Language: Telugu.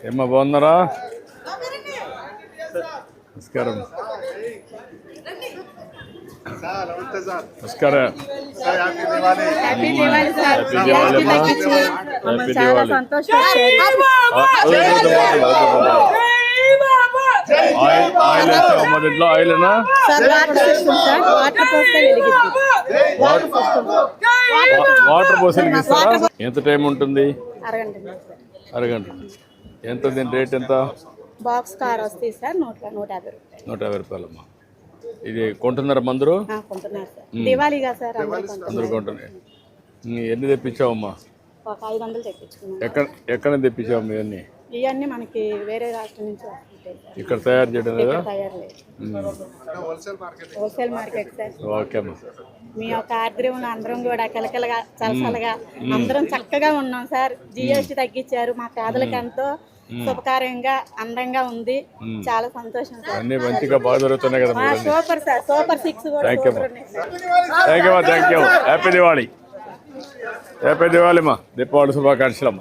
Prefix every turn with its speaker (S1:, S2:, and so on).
S1: ఏమ్మా బాగున్నారా? నమస్కారం. నమస్కారం. హ్యాపీ దివాళీ ఆయిల్ వేస్తావా మరి ఇంట్లో? ఆయిల్నా వాటర్ పోసి వెలిగిస్తారా? ఎంత టైం ఉంటుంది? అరగంట. ఎంత దీని రేట్ ఎంత?
S2: బాక్స్ కార్ వస్తాయి సార్ 150 రూపాయలు.
S1: 150 రూపాయలమ్మా. ఇది కొంటున్నారా మందరు?
S2: దివాళీగా సార్
S1: అందరూ కొంటున్నారు. ఎన్ని తెప్పించావమ్మా?
S2: ఒక 500 తెప్పించుకున్నాం.
S1: ఎక్కడ తెప్పించావు ఇవన్నీ?
S2: ఇవన్నీ మనకి వేరే రాష్ట్రం నుంచి వస్తుంటాయి సార్.
S1: ఇక్కడ తయారు చేయడం లేదా?
S2: తయారు లేదు, హోల్సేల్ మార్కెట్ సార్.
S1: ఓకే అమ్మా.
S2: మీ యొక్క ఆర్ద్రంలో అందరం కూడా కలకలగా చలసలగా అందరం చక్కగా ఉన్నాం సార్. జిఎస్టీ తగ్గించారు, మా పేదలకు ఎంతో శుభకార్యంగా అందంగా ఉంది. చాలా సంతోషం సార్.
S1: అన్ని మంచిగా బాగా జరుగుతున్నాయి కదా?
S2: సూపర్ సార్, సూపర్ 6 కూడా సూపర్ ఉన్నాయి sir.
S1: Thank you. Happy Diwali. Happy Diwali అమ్మా. దీపావళి శుభాకాంక్షలు.